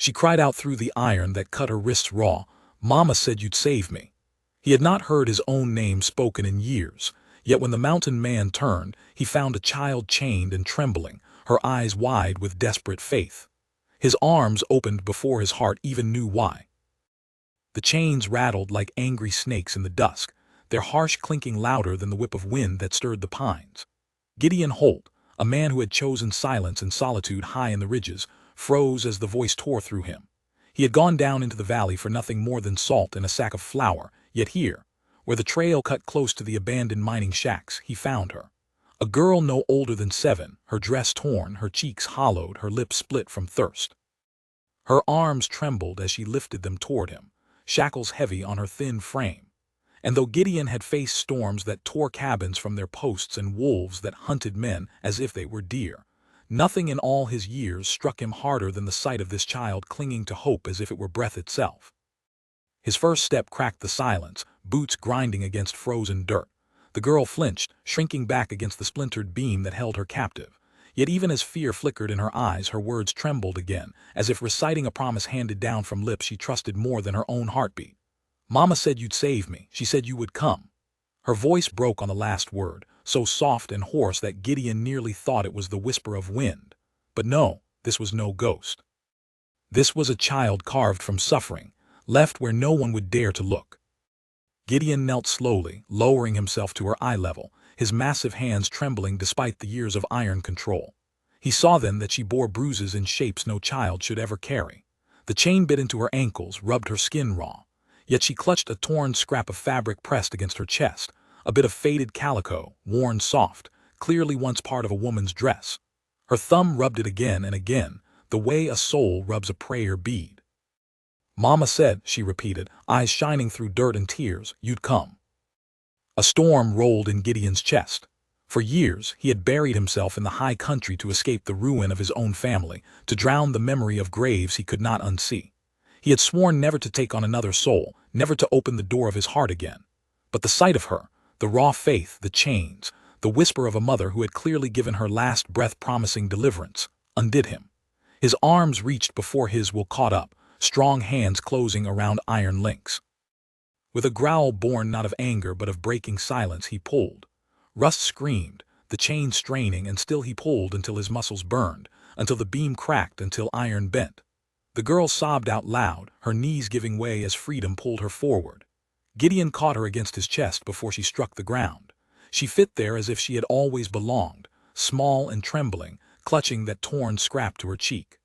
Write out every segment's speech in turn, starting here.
She cried out through the iron that cut her wrists raw, "Mama said you'd save me." He had not heard his own name spoken in years, yet when the mountain man turned, he found a child chained and trembling, her eyes wide with desperate faith. His arms opened before his heart even knew why. The chains rattled like angry snakes in the dusk, their harsh clinking louder than the whip of wind that stirred the pines. Gideon Holt, a man who had chosen silence and solitude high in the ridges, froze as the voice tore through him. He had gone down into the valley for nothing more than salt and a sack of flour, yet here, where the trail cut close to the abandoned mining shacks, he found her. A girl no older than 7, her dress torn, her cheeks hollowed, her lips split from thirst. Her arms trembled as she lifted them toward him, shackles heavy on her thin frame. And though Gideon had faced storms that tore cabins from their posts and wolves that hunted men as if they were deer, nothing in all his years struck him harder than the sight of this child clinging to hope as if it were breath itself. His first step cracked the silence, boots grinding against frozen dirt. The girl flinched, shrinking back against the splintered beam that held her captive. Yet even as fear flickered in her eyes, her words trembled again, as if reciting a promise handed down from lips she trusted more than her own heartbeat. "Mama said you'd save me. She said you would come." Her voice broke on the last word, so soft and hoarse that Gideon nearly thought it was the whisper of wind. But no, this was no ghost. This was a child carved from suffering, left where no one would dare to look. Gideon knelt slowly, lowering himself to her eye level, his massive hands trembling despite the years of iron control. He saw then that she bore bruises in shapes no child should ever carry. The chain bit into her ankles, rubbed her skin raw. Yet she clutched a torn scrap of fabric pressed against her chest, a bit of faded calico, worn soft, clearly once part of a woman's dress. Her thumb rubbed it again and again, the way a soul rubs a prayer bead. "Mama said," she repeated, eyes shining through dirt and tears, "you'd come." A storm rolled in Gideon's chest. For years, he had buried himself in the high country to escape the ruin of his own family, to drown the memory of graves he could not unsee. He had sworn never to take on another soul, never to open the door of his heart again. But the sight of her, the raw faith, the chains, the whisper of a mother who had clearly given her last breath promising deliverance, undid him. His arms reached before his will caught up, strong hands closing around iron links. With a growl born not of anger but of breaking silence, he pulled. Rust screamed, the chain straining, and still he pulled until his muscles burned, until the beam cracked, until iron bent. The girl sobbed out loud, her knees giving way as freedom pulled her forward. Gideon caught her against his chest before she struck the ground. She fit there as if she had always belonged, small and trembling, clutching that torn scrap to her cheek.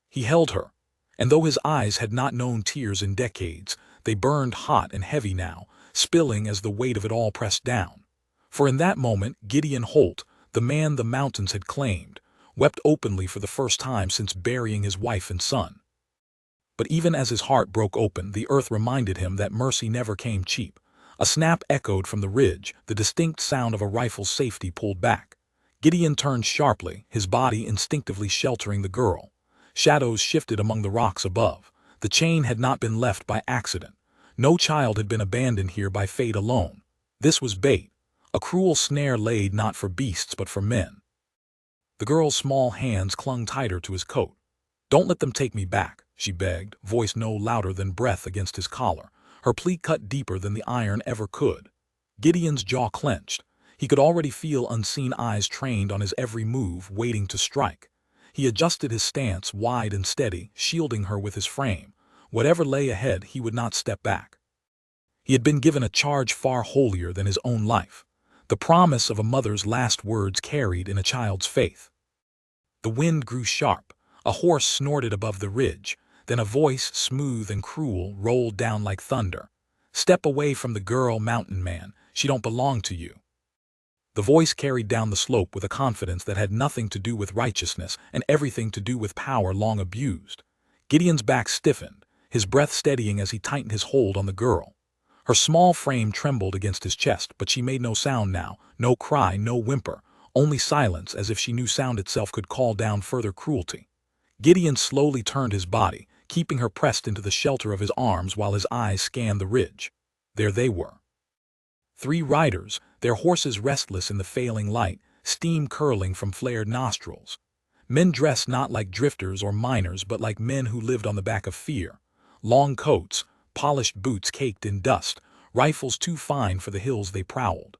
He held her, and though his eyes had not known tears in decades, they burned hot and heavy now, spilling as the weight of it all pressed down. For in that moment, Gideon Holt, the man the mountains had claimed, wept openly for the first time since burying his wife and son. But even as his heart broke open, the earth reminded him that mercy never came cheap. A snap echoed from the ridge, the distinct sound of a rifle's safety pulled back. Gideon turned sharply, his body instinctively sheltering the girl. Shadows shifted among the rocks above. The chain had not been left by accident. No child had been abandoned here by fate alone. This was bait, a cruel snare laid not for beasts but for men. The girl's small hands clung tighter to his coat. "Don't let them take me back," she begged, voice no louder than breath against his collar, her plea cut deeper than the iron ever could. Gideon's jaw clenched. He could already feel unseen eyes trained on his every move, waiting to strike. He adjusted his stance, wide and steady, shielding her with his frame. Whatever lay ahead, he would not step back. He had been given a charge far holier than his own life, the promise of a mother's last words carried in a child's faith. The wind grew sharp. A horse snorted above the ridge. Then a voice, smooth and cruel, rolled down like thunder. "Step away from the girl, mountain man. She don't belong to you." The voice carried down the slope with a confidence that had nothing to do with righteousness and everything to do with power long abused. Gideon's back stiffened, his breath steadying as he tightened his hold on the girl. Her small frame trembled against his chest, but she made no sound now, no cry, no whimper, only silence, as if she knew sound itself could call down further cruelty. Gideon slowly turned his body, keeping her pressed into the shelter of his arms while his eyes scanned the ridge. There they were. 3 riders, their horses restless in the failing light, steam curling from flared nostrils. Men dressed not like drifters or miners but like men who lived on the back of fear. Long coats, polished boots caked in dust, rifles too fine for the hills they prowled.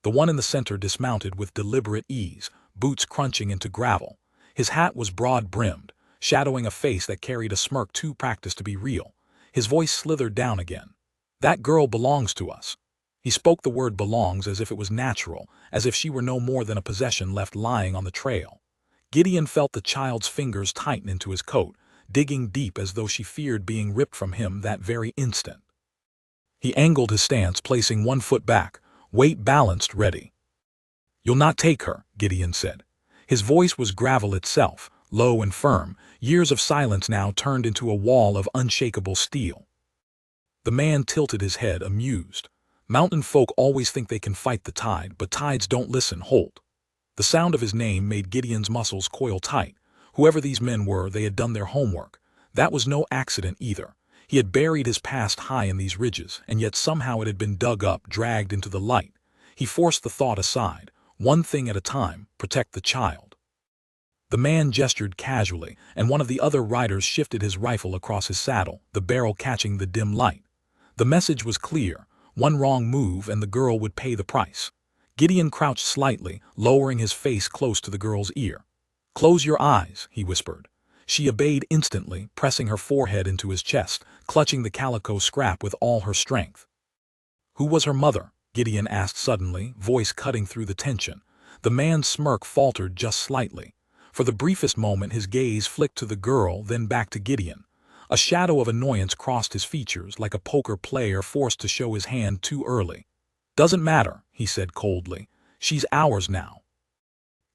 The one in the center dismounted with deliberate ease, boots crunching into gravel. His hat was broad-brimmed, shadowing a face that carried a smirk too practiced to be real. His voice slithered down again. "That girl belongs to us." He spoke the word belongs as if it was natural, as if she were no more than a possession left lying on the trail. Gideon felt the child's fingers tighten into his coat, digging deep as though she feared being ripped from him that very instant. He angled his stance, placing one foot back, weight balanced, ready. "You'll not take her," Gideon said. His voice was gravel itself, low and firm, years of silence now turned into a wall of unshakable steel. The man tilted his head, amused. "Mountain folk always think they can fight the tide, but tides don't listen, Holt." The sound of his name made Gideon's muscles coil tight. Whoever these men were, they had done their homework. That was no accident either. He had buried his past high in these ridges, and yet somehow it had been dug up, dragged into the light. He forced the thought aside. One thing at a time, protect the child. The man gestured casually, and one of the other riders shifted his rifle across his saddle, the barrel catching the dim light. The message was clear. One wrong move and the girl would pay the price. Gideon crouched slightly, lowering his face close to the girl's ear. "Close your eyes," he whispered. She obeyed instantly, pressing her forehead into his chest, clutching the calico scrap with all her strength. "Who was her mother?" Gideon asked suddenly, voice cutting through the tension. The man's smirk faltered just slightly. For the briefest moment his gaze flicked to the girl, then back to Gideon. A shadow of annoyance crossed his features, like a poker player forced to show his hand too early. "Doesn't matter," he said coldly. "She's ours now."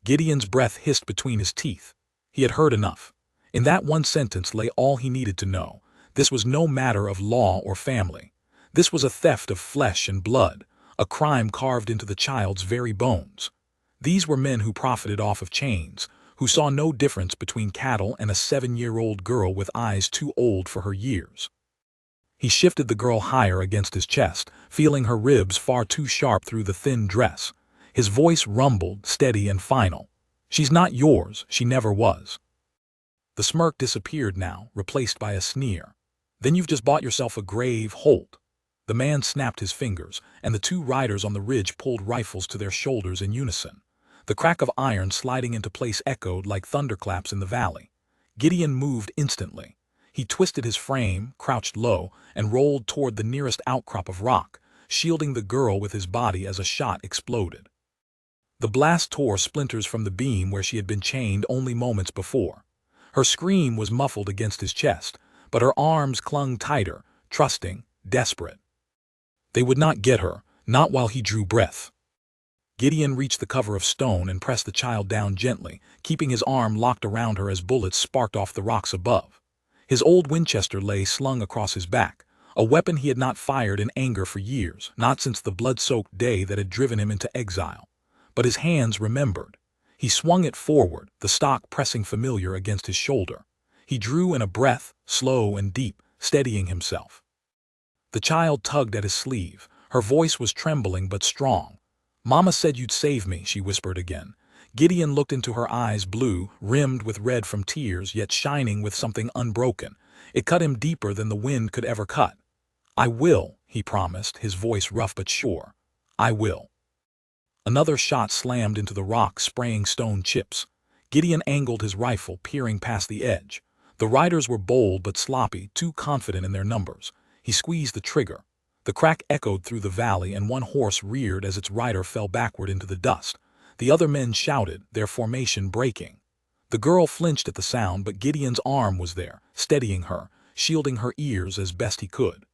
Gideon's breath hissed between his teeth. He had heard enough. In that one sentence lay all he needed to know. This was no matter of law or family. This was a theft of flesh and blood, a crime carved into the child's very bones. These were men who profited off of chains, who saw no difference between cattle and a 7-year-old girl with eyes too old for her years. He shifted the girl higher against his chest, feeling her ribs far too sharp through the thin dress. His voice rumbled, steady and final. "She's not yours, she never was." The smirk disappeared now, replaced by a sneer. "Then you've just bought yourself a grave, Holt." The man snapped his fingers, and the two riders on the ridge pulled rifles to their shoulders in unison. The crack of iron sliding into place echoed like thunderclaps in the valley. Gideon moved instantly. He twisted his frame, crouched low, and rolled toward the nearest outcrop of rock, shielding the girl with his body as a shot exploded. The blast tore splinters from the beam where she had been chained only moments before. Her scream was muffled against his chest, but her arms clung tighter, trusting, desperate. They would not get her, not while he drew breath. Gideon reached the cover of stone and pressed the child down gently, keeping his arm locked around her as bullets sparked off the rocks above. His old Winchester lay slung across his back, a weapon he had not fired in anger for years, not since the blood-soaked day that had driven him into exile. But his hands remembered. He swung it forward, the stock pressing familiar against his shoulder. He drew in a breath, slow and deep, steadying himself. The child tugged at his sleeve. Her voice was trembling but strong. "Mama said you'd save me," she whispered again. Gideon looked into her eyes, blue, rimmed with red from tears, yet shining with something unbroken. It cut him deeper than the wind could ever cut. "I will," he promised, his voice rough but sure. "I will." Another shot slammed into the rock, spraying stone chips. Gideon angled his rifle, peering past the edge. The riders were bold but sloppy, too confident in their numbers. He squeezed the trigger. The crack echoed through the valley, and one horse reared as its rider fell backward into the dust. The other men shouted, their formation breaking. The girl flinched at the sound, but Gideon's arm was there, steadying her, shielding her ears as best he could.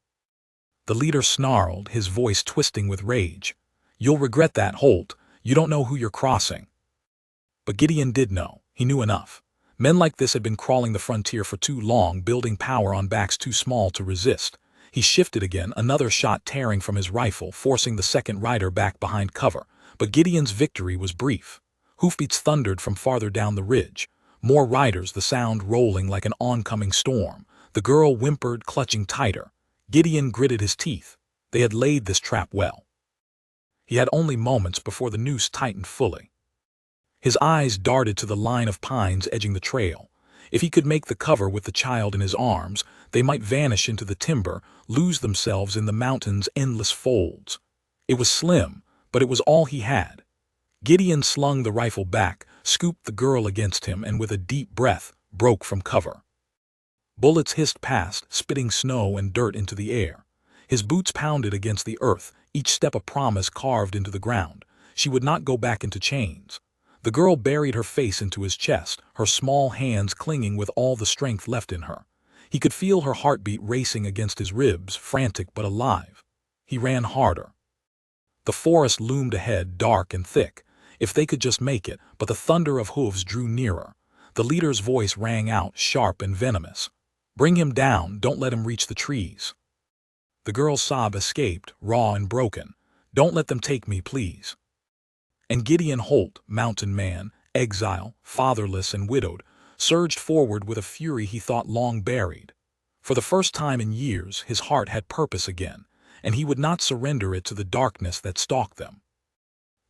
The leader snarled, his voice twisting with rage. "You'll regret that, Holt. You don't know who you're crossing." But Gideon did know. He knew enough. Men like this had been crawling the frontier for too long, building power on backs too small to resist. He shifted again, another shot tearing from his rifle, forcing the second rider back behind cover. But Gideon's victory was brief. Hoofbeats thundered from farther down the ridge. More riders, the sound rolling like an oncoming storm. The girl whimpered, clutching tighter. Gideon gritted his teeth. They had laid this trap well. He had only moments before the noose tightened fully. His eyes darted to the line of pines edging the trail. If he could make the cover with the child in his arms, they might vanish into the timber, lose themselves in the mountain's endless folds. It was slim, but it was all he had. Gideon slung the rifle back, scooped the girl against him, and with a deep breath, broke from cover. Bullets hissed past, spitting snow and dirt into the air. His boots pounded against the earth, each step a promise carved into the ground. She would not go back into chains. The girl buried her face into his chest, her small hands clinging with all the strength left in her. He could feel her heartbeat racing against his ribs, frantic but alive. He ran harder. The forest loomed ahead, dark and thick. If they could just make it, but the thunder of hooves drew nearer. The leader's voice rang out, sharp and venomous. "Bring him down, don't let him reach the trees." The girl's sob escaped, raw and broken. "Don't let them take me, please." And Gideon Holt, mountain man, exile, fatherless and widowed, surged forward with a fury he thought long buried. For the first time in years, his heart had purpose again, and he would not surrender it to the darkness that stalked them.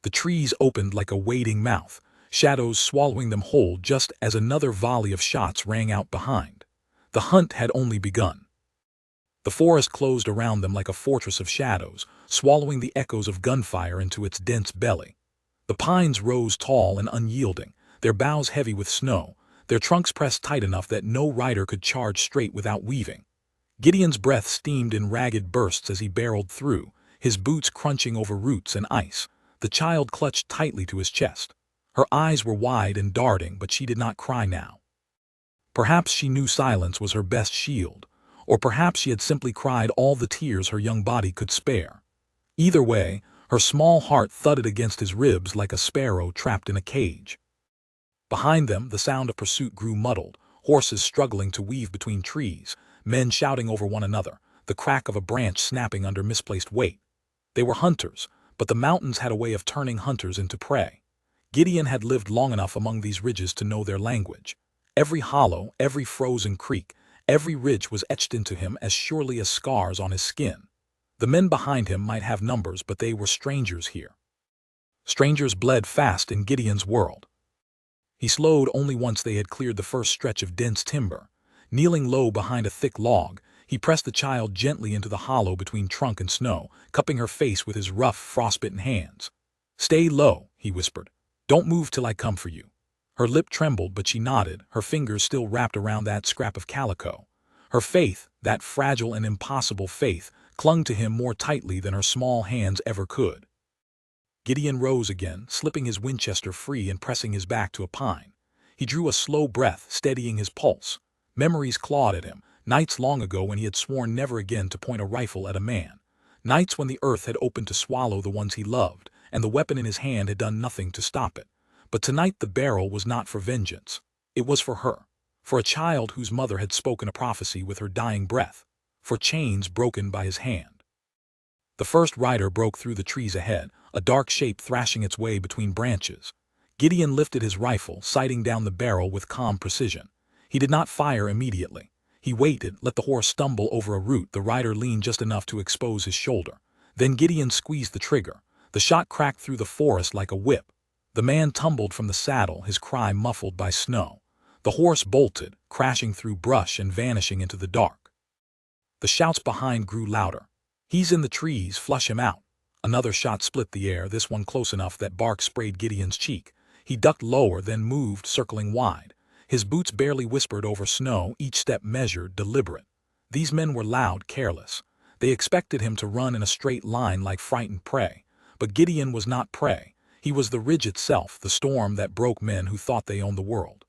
The trees opened like a waiting mouth, shadows swallowing them whole just as another volley of shots rang out behind. The hunt had only begun. The forest closed around them like a fortress of shadows, swallowing the echoes of gunfire into its dense belly. The pines rose tall and unyielding, their boughs heavy with snow, their trunks pressed tight enough that no rider could charge straight without weaving. Gideon's breath steamed in ragged bursts as he barreled through, his boots crunching over roots and ice. The child clutched tightly to his chest. Her eyes were wide and darting, but she did not cry now. Perhaps she knew silence was her best shield, or perhaps she had simply cried all the tears her young body could spare. Either way, her small heart thudded against his ribs like a sparrow trapped in a cage. Behind them, the sound of pursuit grew muddled, horses struggling to weave between trees, men shouting over one another, the crack of a branch snapping under misplaced weight. They were hunters, but the mountains had a way of turning hunters into prey. Gideon had lived long enough among these ridges to know their language. Every hollow, every frozen creek, every ridge was etched into him as surely as scars on his skin. The men behind him might have numbers, but they were strangers here. Strangers bled fast in Gideon's world. He slowed only once they had cleared the first stretch of dense timber. Kneeling low behind a thick log, he pressed the child gently into the hollow between trunk and snow, cupping her face with his rough, frostbitten hands. "Stay low," he whispered. "Don't move till I come for you." Her lip trembled, but she nodded, her fingers still wrapped around that scrap of calico. Her faith, that fragile and impossible faith, clung to him more tightly than her small hands ever could. Gideon rose again, slipping his Winchester free and pressing his back to a pine. He drew a slow breath, steadying his pulse. Memories clawed at him, nights long ago when he had sworn never again to point a rifle at a man. Nights when the earth had opened to swallow the ones he loved, and the weapon in his hand had done nothing to stop it. But tonight the barrel was not for vengeance. It was for her. For a child whose mother had spoken a prophecy with her dying breath. For chains broken by his hand. The first rider broke through the trees ahead, a dark shape thrashing its way between branches. Gideon lifted his rifle, sighting down the barrel with calm precision. He did not fire immediately. He waited, let the horse stumble over a root. The rider leaned just enough to expose his shoulder. Then Gideon squeezed the trigger. The shot cracked through the forest like a whip. The man tumbled from the saddle, his cry muffled by snow. The horse bolted, crashing through brush and vanishing into the dark. The shouts behind grew louder. "He's in the trees, flush him out." Another shot split the air, this one close enough that bark sprayed Gideon's cheek. He ducked lower, then moved, circling wide. His boots barely whispered over snow, each step measured, deliberate. These men were loud, careless. They expected him to run in a straight line like frightened prey. But Gideon was not prey. He was the ridge itself, the storm that broke men who thought they owned the world.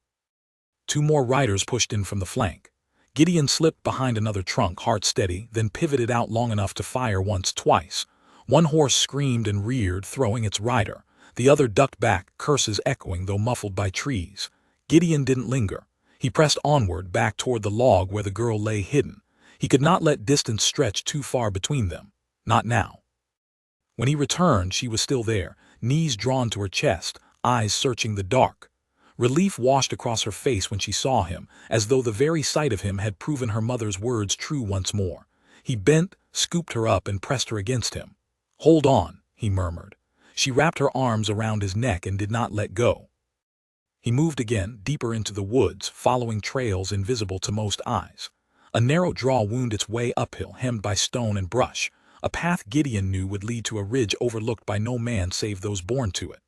Two more riders pushed in from the flank. Gideon slipped behind another trunk, heart steady, then pivoted out long enough to fire once, twice. One horse screamed and reared, throwing its rider. The other ducked back, curses echoing though muffled by trees. Gideon didn't linger. He pressed onward, back toward the log where the girl lay hidden. He could not let distance stretch too far between them. Not now. When he returned, she was still there, knees drawn to her chest, eyes searching the dark. Relief washed across her face when she saw him, as though the very sight of him had proven her mother's words true once more. He bent, scooped her up, and pressed her against him. "Hold on," he murmured. She wrapped her arms around his neck and did not let go. He moved again, deeper into the woods, following trails invisible to most eyes. A narrow draw wound its way uphill, hemmed by stone and brush, a path Gideon knew would lead to a ridge overlooked by no man save those born to it.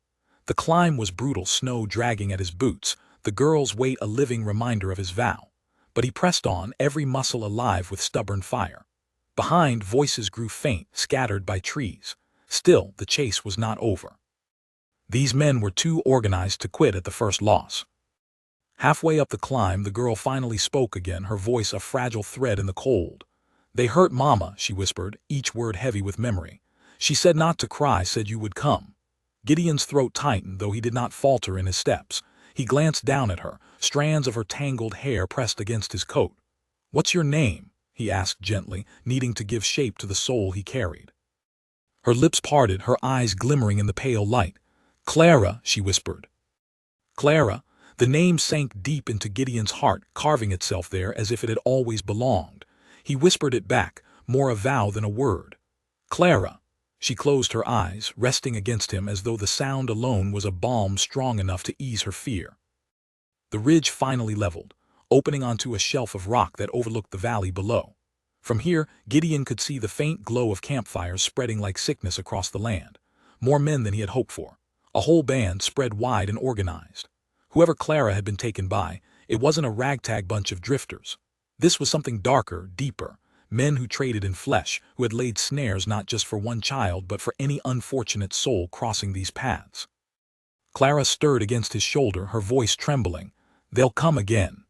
The climb was brutal, snow dragging at his boots, the girl's weight a living reminder of his vow. But he pressed on, every muscle alive with stubborn fire. Behind, voices grew faint, scattered by trees. Still, the chase was not over. These men were too organized to quit at the first loss. Halfway up the climb, the girl finally spoke again, her voice a fragile thread in the cold. "They hurt Mama," she whispered, each word heavy with memory. "She said not to cry, said you would come." Gideon's throat tightened, though he did not falter in his steps. He glanced down at her, strands of her tangled hair pressed against his coat. "What's your name?" he asked gently, needing to give shape to the soul he carried. Her lips parted, her eyes glimmering in the pale light. "Clara," she whispered. Clara. The name sank deep into Gideon's heart, carving itself there as if it had always belonged. He whispered it back, more a vow than a word. "Clara." She closed her eyes, resting against him as though the sound alone was a balm strong enough to ease her fear. The ridge finally leveled, opening onto a shelf of rock that overlooked the valley below. From here, Gideon could see the faint glow of campfires spreading like sickness across the land. More men than he had hoped for. A whole band, spread wide and organized. Whoever Clara had been taken by, it wasn't a ragtag bunch of drifters. This was something darker, deeper. Men who traded in flesh, who had laid snares not just for one child but for any unfortunate soul crossing these paths. Clara stirred against his shoulder, her voice trembling. "They'll come again."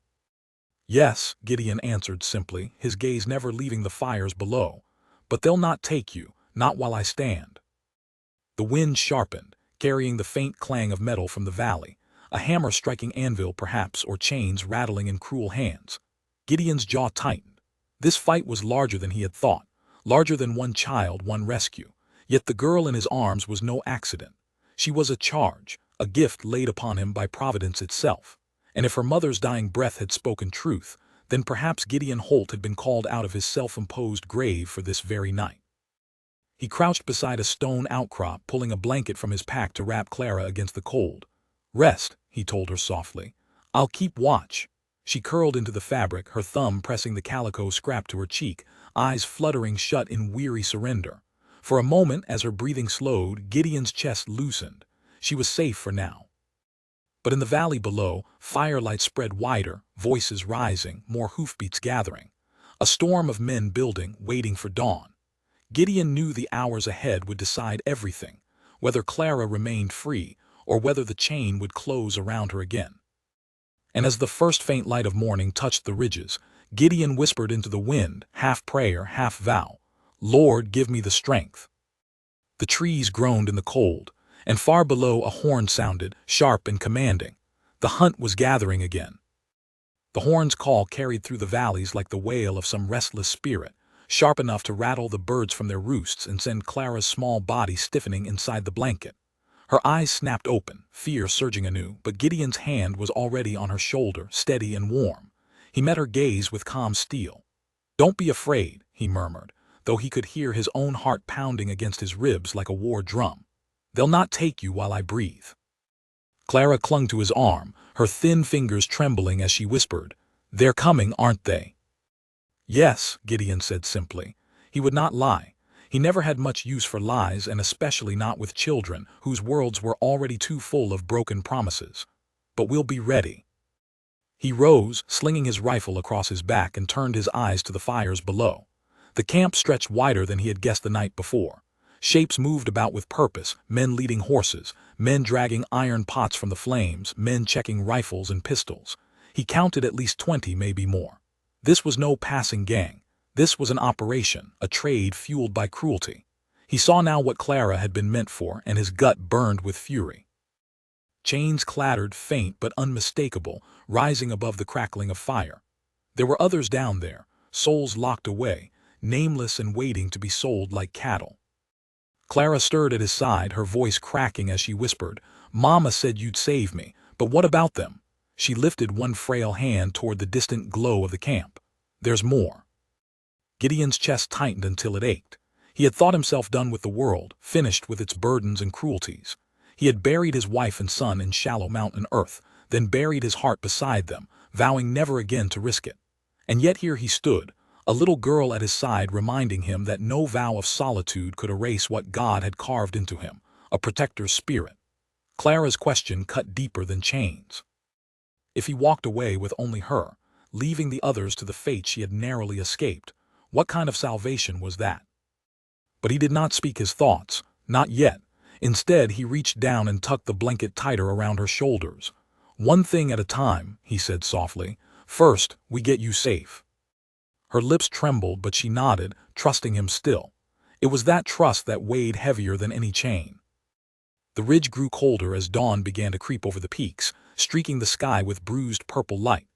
"Yes," Gideon answered simply, his gaze never leaving the fires below. "But they'll not take you, not while I stand." The wind sharpened, carrying the faint clang of metal from the valley. A hammer striking anvil perhaps, or chains rattling in cruel hands. Gideon's jaw tightened. This fight was larger than he had thought, larger than one child, one rescue. Yet the girl in his arms was no accident. She was a charge, a gift laid upon him by Providence itself. And if her mother's dying breath had spoken truth, then perhaps Gideon Holt had been called out of his self-imposed grave for this very night. He crouched beside a stone outcrop, pulling a blanket from his pack to wrap Clara against the cold. "Rest," he told her softly. "I'll keep watch." She curled into the fabric, her thumb pressing the calico scrap to her cheek, eyes fluttering shut in weary surrender. For a moment, as her breathing slowed, Gideon's chest loosened. She was safe for now. But in the valley below, firelight spread wider, voices rising, more hoofbeats gathering. A storm of men building, waiting for dawn. Gideon knew the hours ahead would decide everything, whether Clara remained free, or whether the chain would close around her again. And as the first faint light of morning touched the ridges, Gideon whispered into the wind, half prayer, half vow, "Lord, give me the strength." The trees groaned in the cold, and far below a horn sounded, sharp and commanding. The hunt was gathering again. The horn's call carried through the valleys like the wail of some restless spirit, sharp enough to rattle the birds from their roosts and send Clara's small body stiffening inside the blanket. Her eyes snapped open, fear surging anew, but Gideon's hand was already on her shoulder, steady and warm. He met her gaze with calm steel. "Don't be afraid," he murmured, though he could hear his own heart pounding against his ribs like a war drum. "They'll not take you while I breathe." Clara clung to his arm, her thin fingers trembling as she whispered, "They're coming, aren't they?" "Yes," Gideon said simply. He would not lie. He never had much use for lies, and especially not with children, whose worlds were already too full of broken promises. "But we'll be ready." He rose, slinging his rifle across his back, and turned his eyes to the fires below. The camp stretched wider than he had guessed the night before. Shapes moved about with purpose, men leading horses, men dragging iron pots from the flames, men checking rifles and pistols. He counted at least 20, maybe more. This was no passing gang. This was an operation, a trade fueled by cruelty. He saw now what Clara had been meant for, and his gut burned with fury. Chains clattered, faint but unmistakable, rising above the crackling of fire. There were others down there, souls locked away, nameless and waiting to be sold like cattle. Clara stirred at his side, her voice cracking as she whispered, "Mama said you'd save me, but what about them?" She lifted one frail hand toward the distant glow of the camp. "There's more." Gideon's chest tightened until it ached. He had thought himself done with the world, finished with its burdens and cruelties. He had buried his wife and son in shallow mountain earth. then buried his heart beside them, vowing never again to risk it. And yet here he stood, a little girl at his side reminding him that no vow of solitude could erase what God had carved into him, a protector's spirit. Clara's question cut deeper than chains. If he walked away with only her, leaving the others to the fate she had narrowly escaped, what kind of salvation was that? But he did not speak his thoughts, not yet. Instead, he reached down and tucked the blanket tighter around her shoulders. "One thing at a time," he said softly. "First, we get you safe." Her lips trembled, but she nodded, trusting him still. It was that trust that weighed heavier than any chain. The ridge grew colder as dawn began to creep over the peaks, streaking the sky with bruised purple light.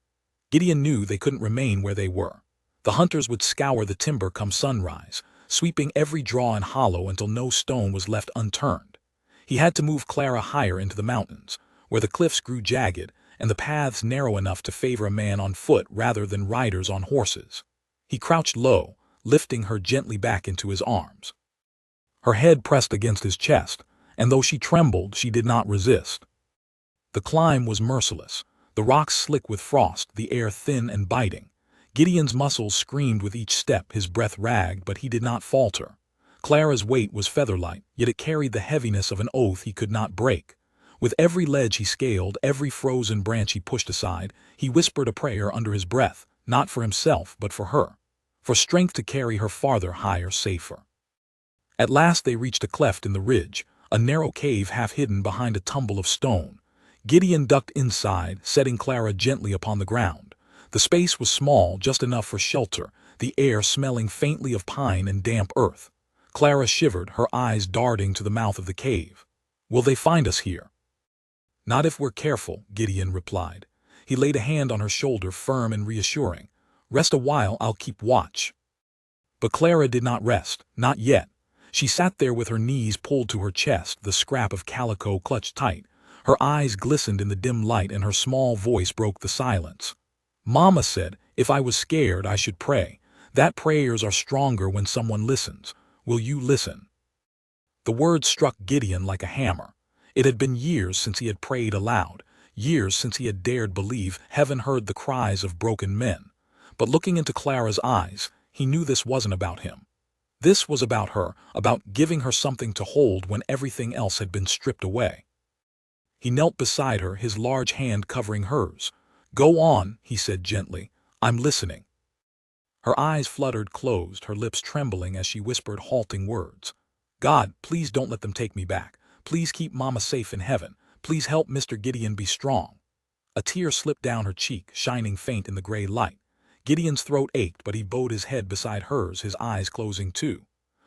Gideon knew they couldn't remain where they were. The hunters would scour the timber come sunrise, sweeping every draw and hollow until no stone was left unturned. He had to move Clara higher into the mountains, where the cliffs grew jagged and the paths narrow enough to favor a man on foot rather than riders on horses. He crouched low, lifting her gently back into his arms. Her head pressed against his chest, and though she trembled, she did not resist. The climb was merciless, the rocks slick with frost, the air thin and biting. Gideon's muscles screamed with each step, his breath ragged, but he did not falter. Clara's weight was featherlight, yet it carried the heaviness of an oath he could not break. With every ledge he scaled, every frozen branch he pushed aside, he whispered a prayer under his breath, not for himself, but for her. For strength to carry her farther, higher, safer. At last they reached a cleft in the ridge, a narrow cave half hidden behind a tumble of stone. Gideon ducked inside, setting Clara gently upon the ground. The space was small, just enough for shelter, the air smelling faintly of pine and damp earth. Clara shivered, her eyes darting to the mouth of the cave. "Will they find us here?" "Not if we're careful," Gideon replied. He laid a hand on her shoulder, firm and reassuring. "Rest a while, I'll keep watch." But Clara did not rest, not yet. She sat there with her knees pulled to her chest, the scrap of calico clutched tight. Her eyes glistened in the dim light and her small voice broke the silence. "Mama said, if I was scared, I should pray. That prayers are stronger when someone listens. Will you listen?" The words struck Gideon like a hammer. It had been years since he had prayed aloud, years since he had dared believe heaven heard the cries of broken men. But looking into Clara's eyes, he knew this wasn't about him. This was about her, about giving her something to hold when everything else had been stripped away. He knelt beside her, his large hand covering hers. "Go on," he said gently. "I'm listening." Her eyes fluttered closed, her lips trembling as she whispered halting words. "God, please don't let them take me back. Please keep Mama safe in heaven. Please help Mr. Gideon be strong." A tear slipped down her cheek, shining faint in the gray light. Gideon's throat ached, but he bowed his head beside hers, his eyes closing too.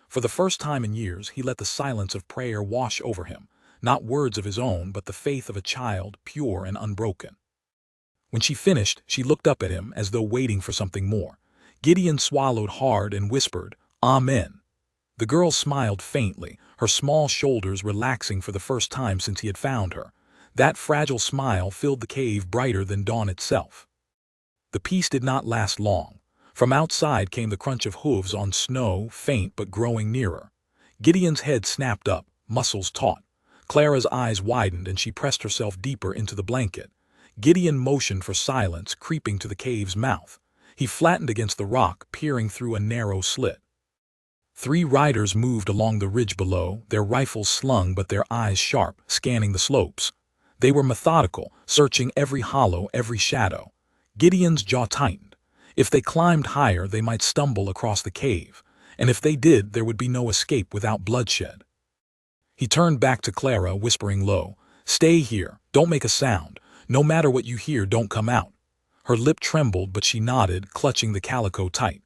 For the first time in years, he let the silence of prayer wash over him, not words of his own, but the faith of a child, pure and unbroken. When she finished, she looked up at him as though waiting for something more. Gideon swallowed hard and whispered, "Amen." The girl smiled faintly, her small shoulders relaxing for the first time since he had found her. That fragile smile filled the cave brighter than dawn itself. The peace did not last long. From outside came the crunch of hooves on snow, faint but growing nearer. Gideon's head snapped up, muscles taut. Clara's eyes widened and she pressed herself deeper into the blanket. Gideon motioned for silence, creeping to the cave's mouth. He flattened against the rock, peering through a narrow slit. 3 riders moved along the ridge below, their rifles slung but their eyes sharp, scanning the slopes. They were methodical, searching every hollow, every shadow. Gideon's jaw tightened. If they climbed higher, they might stumble across the cave, and if they did, there would be no escape without bloodshed. He turned back to Clara, whispering low, "Stay here, don't make a sound. No matter what you hear, don't come out." Her lip trembled, but she nodded, clutching the calico tight.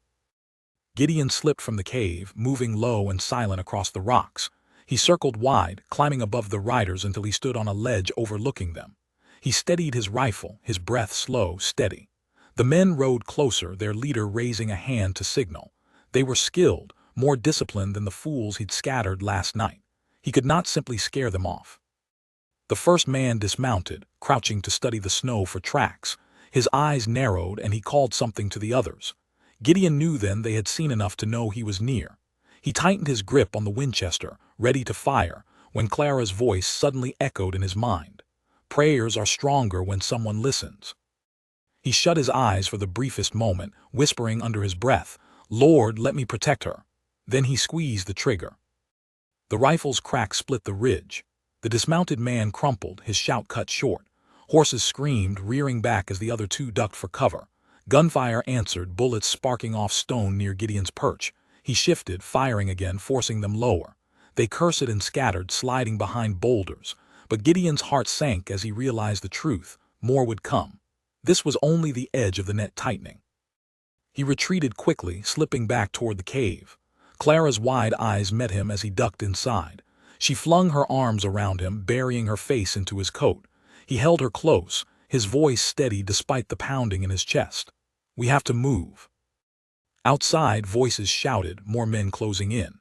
Gideon slipped from the cave, moving low and silent across the rocks. He circled wide, climbing above the riders until he stood on a ledge overlooking them. He steadied his rifle, his breath slow, steady. The men rode closer, their leader raising a hand to signal. They were skilled, more disciplined than the fools he'd scattered last night. He could not simply scare them off. The first man dismounted, crouching to study the snow for tracks. His eyes narrowed and he called something to the others. Gideon knew then they had seen enough to know he was near. He tightened his grip on the Winchester, ready to fire, when Clara's voice suddenly echoed in his mind. Prayers are stronger when someone listens. He shut his eyes for the briefest moment, whispering under his breath, "Lord, let me protect her." Then he squeezed the trigger. The rifle's crack split the ridge. The dismounted man crumpled, his shout cut short. Horses screamed, rearing back as the other two ducked for cover. Gunfire answered, bullets sparking off stone near Gideon's perch. He shifted, firing again, forcing them lower. They cursed and scattered, sliding behind boulders. But Gideon's heart sank as he realized the truth. More would come. This was only the edge of the net tightening. He retreated quickly, slipping back toward the cave. Clara's wide eyes met him as he ducked inside. She flung her arms around him, burying her face into his coat. He held her close, his voice steady despite the pounding in his chest. "We have to move." Outside, voices shouted, more men closing in.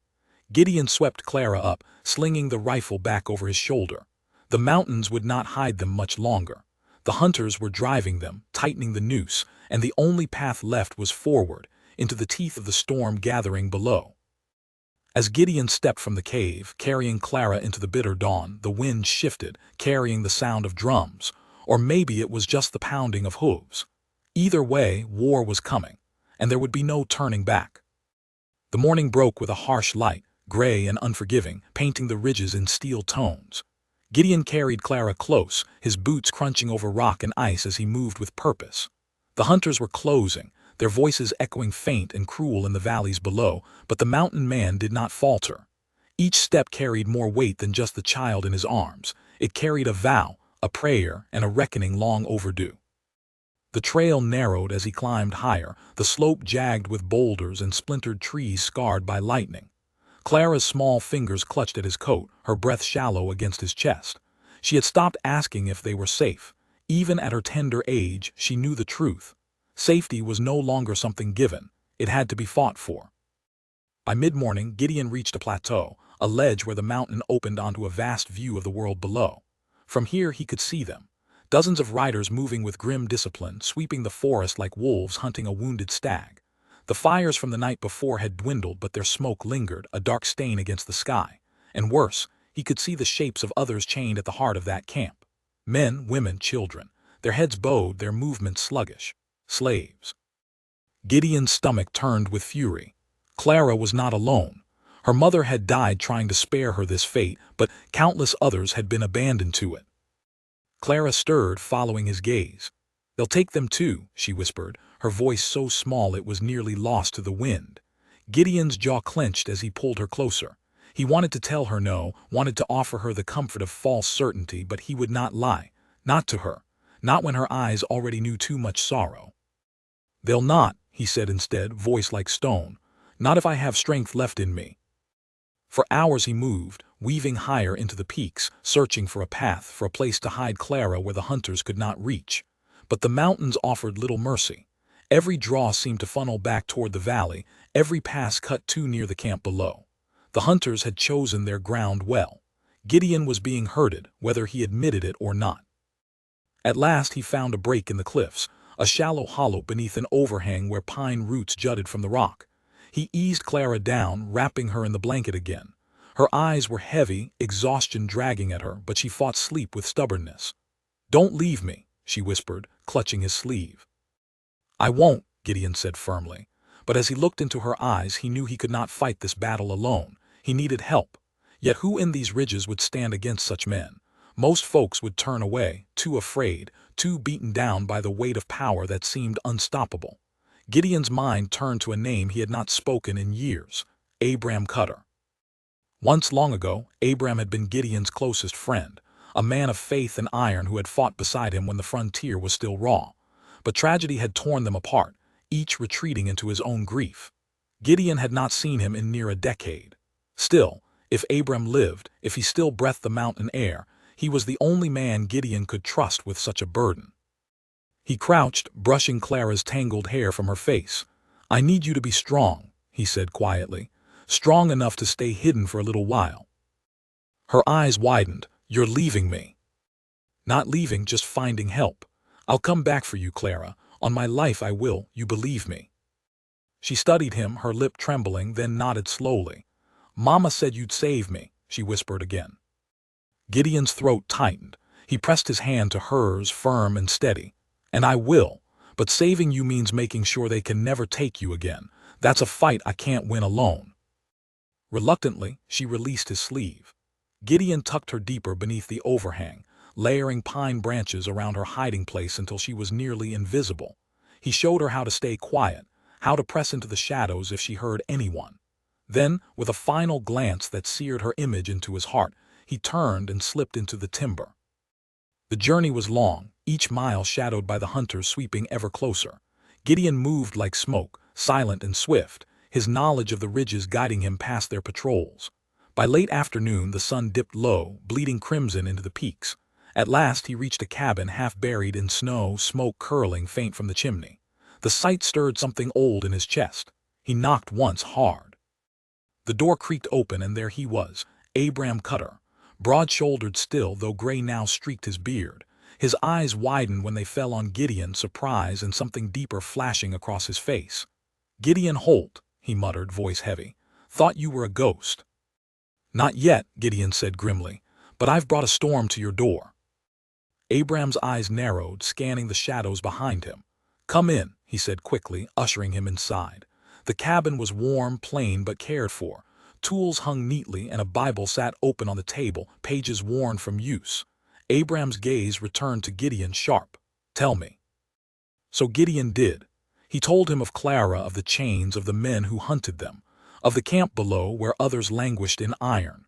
Gideon swept Clara up, slinging the rifle back over his shoulder. The mountains would not hide them much longer. The hunters were driving them, tightening the noose, and the only path left was forward, into the teeth of the storm gathering below. As Gideon stepped from the cave, carrying Clara into the bitter dawn, the wind shifted, carrying the sound of drums, or maybe it was just the pounding of hooves. Either way, war was coming, and there would be no turning back. The morning broke with a harsh light, gray and unforgiving, painting the ridges in steel tones. Gideon carried Clara close, his boots crunching over rock and ice as he moved with purpose. The hunters were closing, their voices echoing faint and cruel in the valleys below, but the mountain man did not falter. Each step carried more weight than just the child in his arms. It carried a vow, a prayer, and a reckoning long overdue. The trail narrowed as he climbed higher, the slope jagged with boulders and splintered trees scarred by lightning. Clara's small fingers clutched at his coat, her breath shallow against his chest. She had stopped asking if they were safe. Even at her tender age, she knew the truth. Safety was no longer something given. It had to be fought for. By mid-morning, Gideon reached a plateau, a ledge where the mountain opened onto a vast view of the world below. From here he could see them. Dozens of riders moving with grim discipline, sweeping the forest like wolves hunting a wounded stag. The fires from the night before had dwindled, but their smoke lingered, a dark stain against the sky. And worse, he could see the shapes of others chained at the heart of that camp. Men, women, children, their heads bowed, their movements sluggish. Slaves. Gideon's stomach turned with fury. Clara was not alone. Her mother had died trying to spare her this fate, but countless others had been abandoned to it. Clara stirred, following his gaze. "They'll take them too," she whispered, her voice so small it was nearly lost to the wind. Gideon's jaw clenched as he pulled her closer. He wanted to tell her no, wanted to offer her the comfort of false certainty, but he would not lie. Not to her. Not when her eyes already knew too much sorrow. "They'll not," he said instead, voice like stone. "Not if I have strength left in me." For hours he moved, weaving higher into the peaks, searching for a path, for a place to hide Clara where the hunters could not reach. But the mountains offered little mercy. Every draw seemed to funnel back toward the valley, every pass cut too near the camp below. The hunters had chosen their ground well. Gideon was being herded, whether he admitted it or not. At last he found a break in the cliffs, a shallow hollow beneath an overhang where pine roots jutted from the rock. He eased Clara down, wrapping her in the blanket again. Her eyes were heavy, exhaustion dragging at her, but she fought sleep with stubbornness. "Don't leave me," she whispered, clutching his sleeve. "I won't," Gideon said firmly. But as he looked into her eyes, he knew he could not fight this battle alone. He needed help. Yet who in these ridges would stand against such men? Most folks would turn away, too afraid, too beaten down by the weight of power that seemed unstoppable. Gideon's mind turned to a name he had not spoken in years: Abram Cutter. Once long ago, Abram had been Gideon's closest friend, a man of faith and iron who had fought beside him when the frontier was still raw. But tragedy had torn them apart, each retreating into his own grief. Gideon had not seen him in near a decade. Still, if Abram lived, if he still breathed the mountain air, he was the only man Gideon could trust with such a burden. He crouched, brushing Clara's tangled hair from her face. "I need you to be strong," he said quietly. "Strong enough to stay hidden for a little while." Her eyes widened. "You're leaving me." "Not leaving, just finding help. I'll come back for you, Clara. On my life I will, you believe me." She studied him, her lip trembling, then nodded slowly. "Mama said you'd save me," she whispered again. Gideon's throat tightened. He pressed his hand to hers, firm and steady. "And I will. But saving you means making sure they can never take you again. That's a fight I can't win alone." Reluctantly, she released his sleeve. Gideon tucked her deeper beneath the overhang, layering pine branches around her hiding place until she was nearly invisible. He showed her how to stay quiet, how to press into the shadows if she heard anyone. Then, with a final glance that seared her image into his heart, he turned and slipped into the timber. The journey was long, each mile shadowed by the hunters sweeping ever closer. Gideon moved like smoke, silent and swift, his knowledge of the ridges guiding him past their patrols. By late afternoon the sun dipped low, bleeding crimson into the peaks. At last he reached a cabin half buried in snow, smoke curling faint from the chimney. The sight stirred something old in his chest. He knocked once hard. The door creaked open and there he was, Abram Cutter. Broad-shouldered still, though gray now streaked his beard. His eyes widened when they fell on Gideon, surprise and something deeper flashing across his face. "Gideon Holt," he muttered, voice heavy. "Thought you were a ghost." "Not yet," Gideon said grimly, "but I've brought a storm to your door." Abram's eyes narrowed, scanning the shadows behind him. "Come in," he said quickly, ushering him inside. The cabin was warm, plain, but cared for. Tools hung neatly and a Bible sat open on the table, pages worn from use. Abram's gaze returned to Gideon sharp. "Tell me." So Gideon did. He told him of Clara, of the chains, of the men who hunted them, of the camp below where others languished in iron.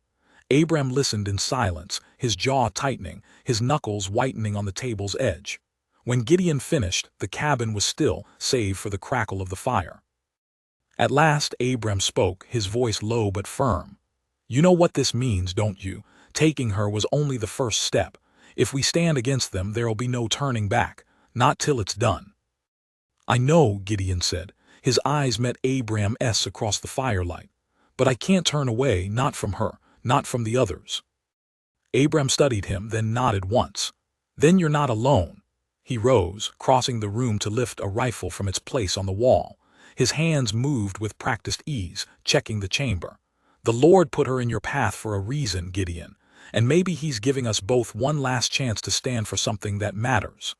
Abram listened in silence, his jaw tightening, his knuckles whitening on the table's edge. When Gideon finished, the cabin was still, save for the crackle of the fire. At last Abram spoke, his voice low but firm. "You know what this means, don't you? Taking her was only the first step. If we stand against them, there'll be no turning back, not till it's done." "I know," Gideon said. His eyes met Abram's across the firelight. "But I can't turn away, not from her, not from the others." Abram studied him, then nodded once. "Then you're not alone." He rose, crossing the room to lift a rifle from its place on the wall. His hands moved with practiced ease, checking the chamber. "The Lord put her in your path for a reason, Gideon, and maybe He's giving us both one last chance to stand for something that matters."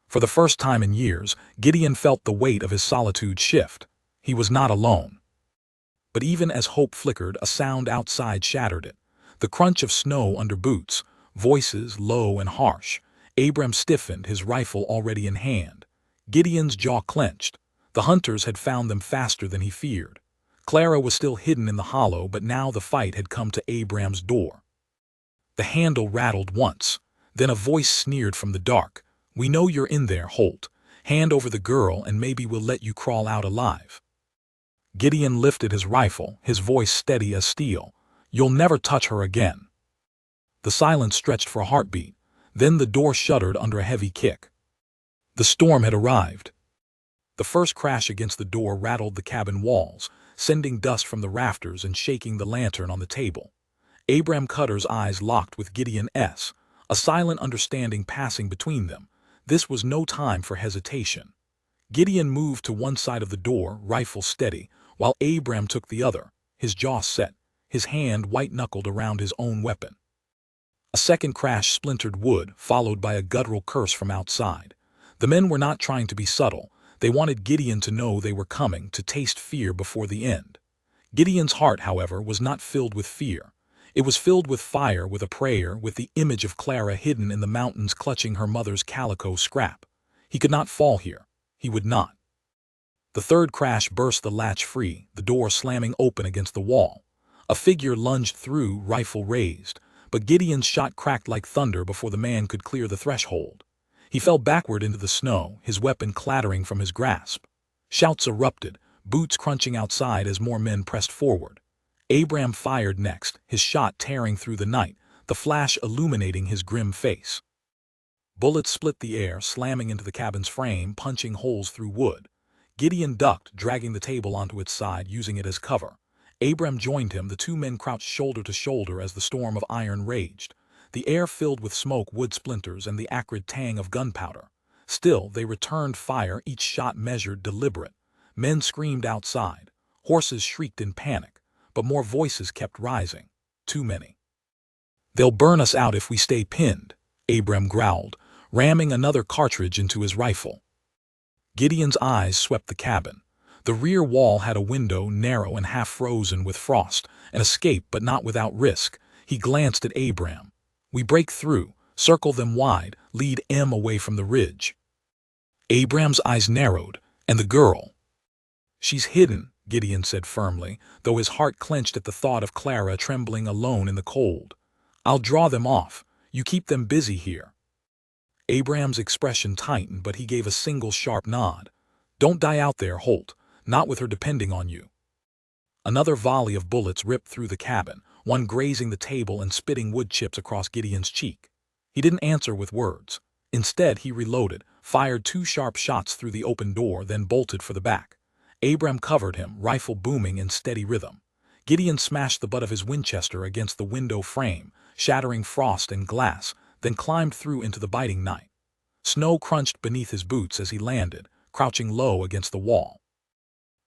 For the first time in years, Gideon felt the weight of his solitude shift. He was not alone. But even as hope flickered, a sound outside shattered it. The crunch of snow under boots, voices low and harsh. Abram stiffened, his rifle already in hand. Gideon's jaw clenched. The hunters had found them faster than he feared. Clara was still hidden in the hollow, but now the fight had come to Abram's door. The handle rattled once. Then a voice sneered from the dark. "We know you're in there, Holt. Hand over the girl and maybe we'll let you crawl out alive." Gideon lifted his rifle, his voice steady as steel. "You'll never touch her again." The silence stretched for a heartbeat. Then the door shuddered under a heavy kick. The storm had arrived. The first crash against the door rattled the cabin walls, sending dust from the rafters and shaking the lantern on the table. Abram Cutter's eyes locked with Gideon's, a silent understanding passing between them. This was no time for hesitation. Gideon moved to one side of the door, rifle steady, while Abram took the other, his jaw set, his hand white-knuckled around his own weapon. A second crash splintered wood, followed by a guttural curse from outside. The men were not trying to be subtle. They wanted Gideon to know they were coming, to taste fear before the end. Gideon's heart, however, was not filled with fear. It was filled with fire, with a prayer, with the image of Clara hidden in the mountains clutching her mother's calico scrap. He could not fall here. He would not. The third crash burst the latch free, the door slamming open against the wall. A figure lunged through, rifle raised, but Gideon's shot cracked like thunder before the man could clear the threshold. He fell backward into the snow, his weapon clattering from his grasp. Shouts erupted, boots crunching outside as more men pressed forward. Abram fired next, his shot tearing through the night, the flash illuminating his grim face. Bullets split the air, slamming into the cabin's frame, punching holes through wood. Gideon ducked, dragging the table onto its side, using it as cover. Abram joined him, the two men crouched shoulder to shoulder as the storm of iron raged. The air filled with smoke, wood splinters, and the acrid tang of gunpowder. Still, they returned fire, each shot measured, deliberate. Men screamed outside. Horses shrieked in panic. But more voices kept rising. Too many. "They'll burn us out if we stay pinned." Abram growled, ramming another cartridge into his rifle. Gideon's eyes swept the cabin. The rear wall had a window narrow and half frozen with frost, an escape but not without risk. He glanced at Abram. "We break through, circle them wide, lead M away from the ridge." Abram's eyes narrowed. "And the girl?" "She's hidden," Gideon said firmly, though his heart clenched at the thought of Clara trembling alone in the cold. "I'll draw them off. You keep them busy here." Abram's expression tightened, but he gave a single sharp nod. "Don't die out there, Holt. Not with her depending on you." Another volley of bullets ripped through the cabin, one grazing the table and spitting wood chips across Gideon's cheek. He didn't answer with words. Instead, he reloaded, fired 2 sharp shots through the open door, then bolted for the back. Abram covered him, rifle booming in steady rhythm. Gideon smashed the butt of his Winchester against the window frame, shattering frost and glass, then climbed through into the biting night. Snow crunched beneath his boots as he landed, crouching low against the wall.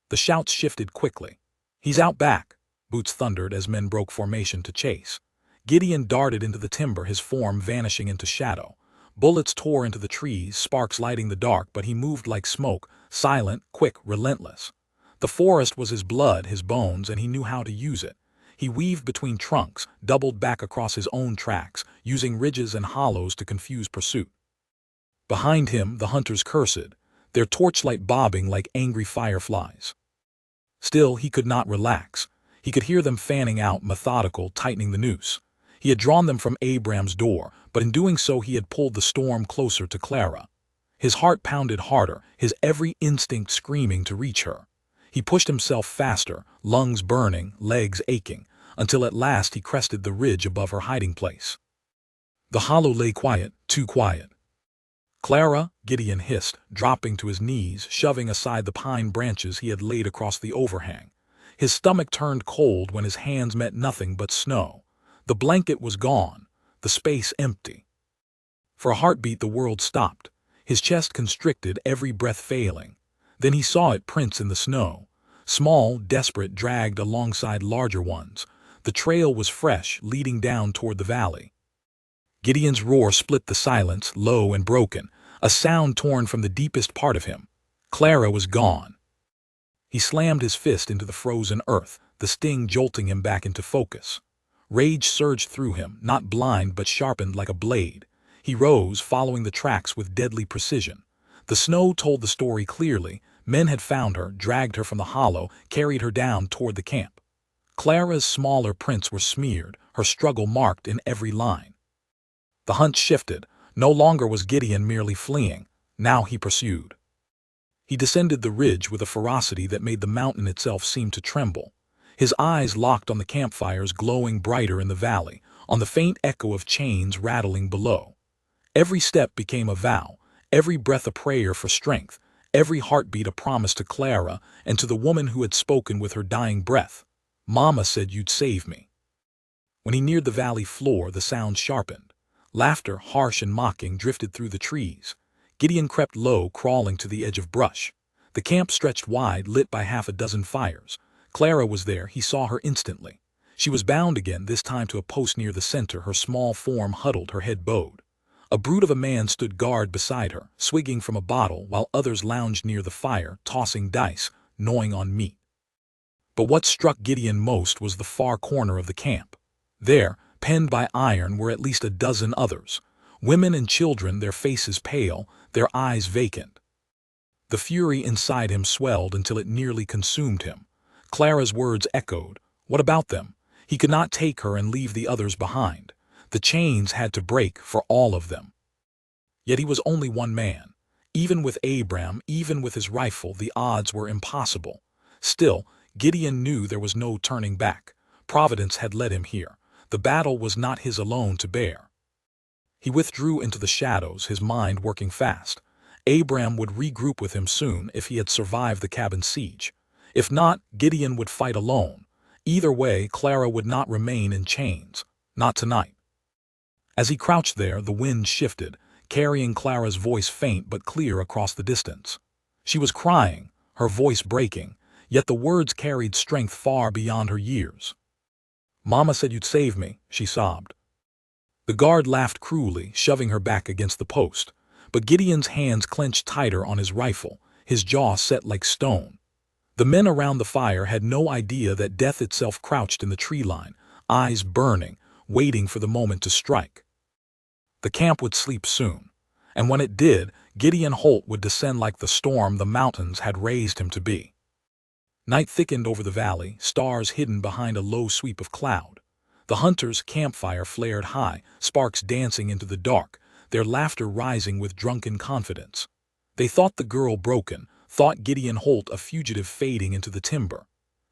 The shouts shifted quickly. "He's out back," Boots thundered as men broke formation to chase. Gideon darted into the timber, his form vanishing into shadow. Bullets tore into the trees, sparks lighting the dark, but he moved like smoke, silent, quick, relentless. The forest was his blood, his bones, and he knew how to use it. He weaved between trunks, doubled back across his own tracks, using ridges and hollows to confuse pursuit. Behind him, the hunters cursed, their torchlight bobbing like angry fireflies. Still, he could not relax. He could hear them fanning out, methodical, tightening the noose. He had drawn them from Abram's door, but in doing so he had pulled the storm closer to Clara. His heart pounded harder, his every instinct screaming to reach her. He pushed himself faster, lungs burning, legs aching, until at last he crested the ridge above her hiding place. The hollow lay quiet, too quiet. "Clara," Gideon hissed, dropping to his knees, shoving aside the pine branches he had laid across the overhang. His stomach turned cold when his hands met nothing but snow. The blanket was gone, the space empty. For a heartbeat the world stopped, his chest constricted, every breath failing. Then he saw it, prints in the snow. Small, desperate, dragged alongside larger ones. The trail was fresh, leading down toward the valley. Gideon's roar split the silence, low and broken, a sound torn from the deepest part of him. Clara was gone. He slammed his fist into the frozen earth, the sting jolting him back into focus. Rage surged through him, not blind but sharpened like a blade. He rose, following the tracks with deadly precision. The snow told the story clearly. Men had found her, dragged her from the hollow, carried her down toward the camp. Clara's smaller prints were smeared, her struggle marked in every line. The hunt shifted. No longer was Gideon merely fleeing. Now he pursued. He descended the ridge with a ferocity that made the mountain itself seem to tremble. His eyes locked on the campfires glowing brighter in the valley, on the faint echo of chains rattling below. Every step became a vow, every breath a prayer for strength, every heartbeat a promise to Clara and to the woman who had spoken with her dying breath. "Mama said you'd save me." When he neared the valley floor, the sound sharpened. Laughter, harsh and mocking, drifted through the trees. Gideon crept low, crawling to the edge of brush. The camp stretched wide, lit by half a dozen fires. Clara was there. He saw her instantly. She was bound again, this time to a post near the center, her small form huddled, her head bowed. A brute of a man stood guard beside her, swigging from a bottle, while others lounged near the fire, tossing dice, gnawing on meat. But what struck Gideon most was the far corner of the camp. There, penned by iron, were at least a dozen others. Women and children, their faces pale, their eyes vacant. The fury inside him swelled until it nearly consumed him. Clara's words echoed. What about them? He could not take her and leave the others behind. The chains had to break for all of them. Yet he was only one man. Even with Abram, even with his rifle, the odds were impossible. Still, Gideon knew there was no turning back. Providence had led him here. The battle was not his alone to bear. He withdrew into the shadows, his mind working fast. Abram would regroup with him soon if he had survived the cabin siege. If not, Gideon would fight alone. Either way, Clara would not remain in chains. Not tonight. As he crouched there, the wind shifted, carrying Clara's voice faint but clear across the distance. She was crying, her voice breaking, yet the words carried strength far beyond her years. "Mama said you'd save me," she sobbed. The guard laughed cruelly, shoving her back against the post. But Gideon's hands clenched tighter on his rifle, his jaw set like stone. The men around the fire had no idea that death itself crouched in the tree line, eyes burning, waiting for the moment to strike. The camp would sleep soon. And when it did, Gideon Holt would descend like the storm the mountains had raised him to be. Night thickened over the valley, stars hidden behind a low sweep of cloud. The hunters' campfire flared high, sparks dancing into the dark, their laughter rising with drunken confidence. They thought the girl broken, thought Gideon Holt a fugitive fading into the timber.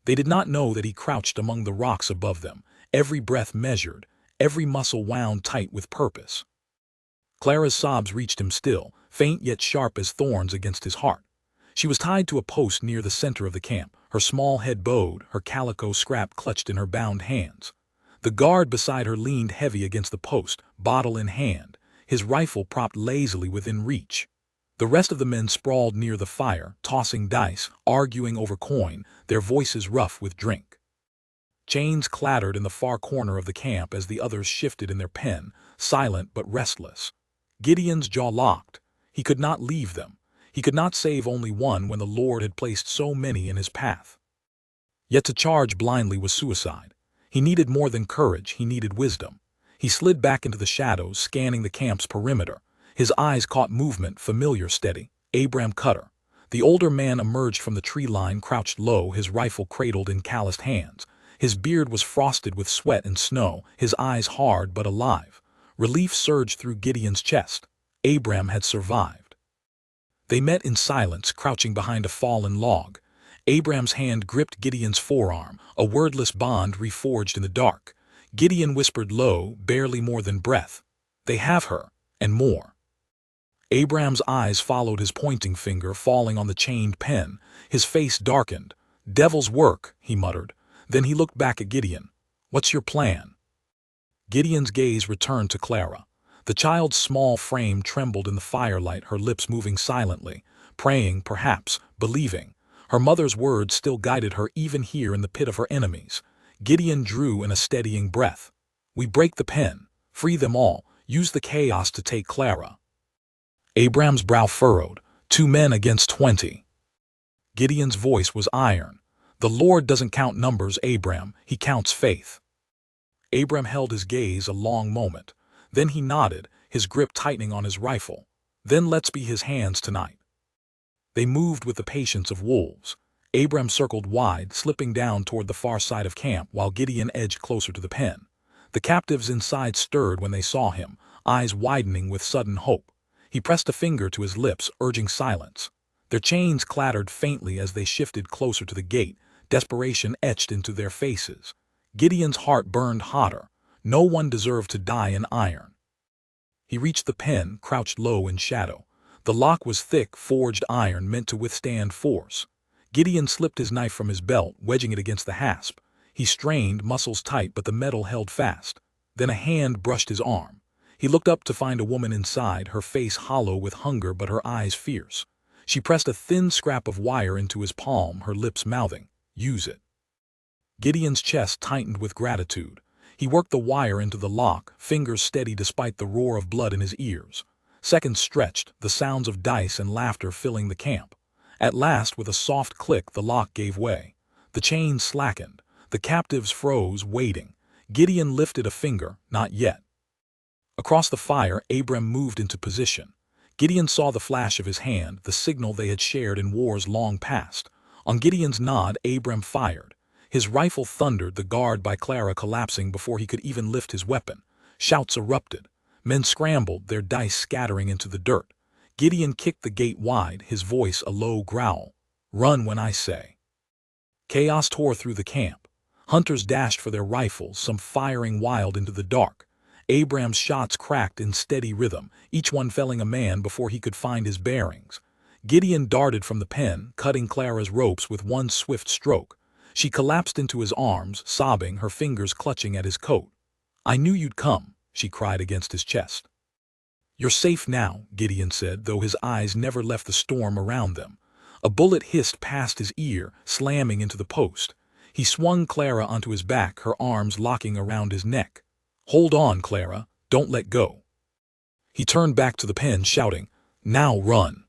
They did not know that he crouched among the rocks above them, every breath measured, every muscle wound tight with purpose. Clara's sobs reached him still, faint yet sharp as thorns against his heart. She was tied to a post near the center of the camp, her small head bowed, her calico scrap clutched in her bound hands. The guard beside her leaned heavy against the post, bottle in hand, his rifle propped lazily within reach. The rest of the men sprawled near the fire, tossing dice, arguing over coin, their voices rough with drink. Chains clattered in the far corner of the camp as the others shifted in their pen, silent but restless. Gideon's jaw locked. He could not leave them. He could not save only one when the Lord had placed so many in his path. Yet to charge blindly was suicide. He needed more than courage, he needed wisdom. He slid back into the shadows, scanning the camp's perimeter. His eyes caught movement, familiar, steady. Abram Cutter. The older man emerged from the tree line, crouched low, his rifle cradled in calloused hands. His beard was frosted with sweat and snow, his eyes hard but alive. Relief surged through Gideon's chest. Abram had survived. They met in silence, crouching behind a fallen log. Abram's hand gripped Gideon's forearm, a wordless bond reforged in the dark. Gideon whispered low, barely more than breath, "They have her, and more." Abram's eyes followed his pointing finger, falling on the chained pen. His face darkened. "Devil's work," he muttered. Then he looked back at Gideon. "What's your plan?" Gideon's gaze returned to Clara. The child's small frame trembled in the firelight, her lips moving silently, praying, perhaps, believing. Her mother's words still guided her even here in the pit of her enemies. Gideon drew in a steadying breath. "We break the pen, free them all, use the chaos to take Clara." Abram's brow furrowed. 2 men against 20. Gideon's voice was iron. "The Lord doesn't count numbers, Abram, he counts faith." Abram held his gaze a long moment. Then he nodded, his grip tightening on his rifle. "Then let's be his hands tonight." They moved with the patience of wolves. Abram circled wide, slipping down toward the far side of camp while Gideon edged closer to the pen. The captives inside stirred when they saw him, eyes widening with sudden hope. He pressed a finger to his lips, urging silence. Their chains clattered faintly as they shifted closer to the gate, desperation etched into their faces. Gideon's heart burned hotter. No one deserved to die in iron. He reached the pen, crouched low in shadow. The lock was thick, forged iron meant to withstand force. Gideon slipped his knife from his belt, wedging it against the hasp. He strained, muscles tight, but the metal held fast. Then a hand brushed his arm. He looked up to find a woman inside, her face hollow with hunger but her eyes fierce. She pressed a thin scrap of wire into his palm, her lips mouthing, "Use it." Gideon's chest tightened with gratitude. He worked the wire into the lock, fingers steady despite the roar of blood in his ears. Seconds stretched, the sounds of dice and laughter filling the camp. At last, with a soft click, the lock gave way. The chains slackened. The captives froze, waiting. Gideon lifted a finger, not yet. Across the fire, Abram moved into position. Gideon saw the flash of his hand, the signal they had shared in wars long past. On Gideon's nod, Abram fired. His rifle thundered, the guard by Clara collapsing before he could even lift his weapon. Shouts erupted. Men scrambled, their dice scattering into the dirt. Gideon kicked the gate wide, his voice a low growl. "Run when I say." Chaos tore through the camp. Hunters dashed for their rifles, some firing wild into the dark. Abram's shots cracked in steady rhythm, each one felling a man before he could find his bearings. Gideon darted from the pen, cutting Clara's ropes with one swift stroke. She collapsed into his arms, sobbing, her fingers clutching at his coat. "I knew you'd come," she cried against his chest. "You're safe now," Gideon said, though his eyes never left the storm around them. A bullet hissed past his ear, slamming into the post. He swung Clara onto his back, her arms locking around his neck. "Hold on, Clara. Don't let go." He turned back to the pen, shouting, "Now run."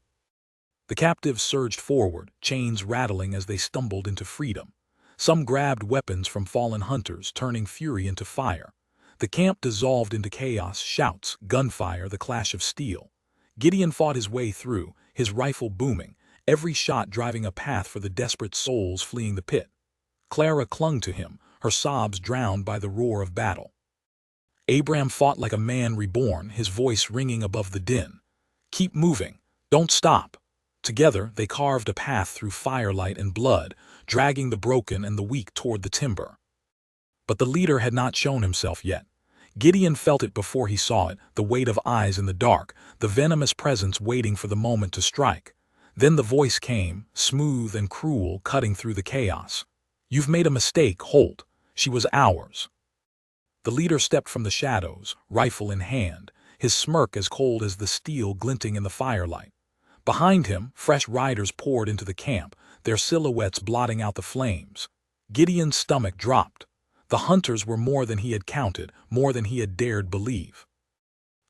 The captives surged forward, chains rattling as they stumbled into freedom. Some grabbed weapons from fallen hunters, turning fury into fire. The camp dissolved into chaos, shouts, gunfire, the clash of steel. Gideon fought his way through, his rifle booming, every shot driving a path for the desperate souls fleeing the pit. Clara clung to him, her sobs drowned by the roar of battle. Abram fought like a man reborn, his voice ringing above the din. "Keep moving. Don't stop." Together, they carved a path through firelight and blood, dragging the broken and the weak toward the timber. But the leader had not shown himself yet. Gideon felt it before he saw it, the weight of eyes in the dark, the venomous presence waiting for the moment to strike. Then the voice came, smooth and cruel, cutting through the chaos. "You've made a mistake, Holt. She was ours." The leader stepped from the shadows, rifle in hand, his smirk as cold as the steel glinting in the firelight. Behind him, fresh riders poured into the camp, their silhouettes blotting out the flames. Gideon's stomach dropped. The hunters were more than he had counted, more than he had dared believe.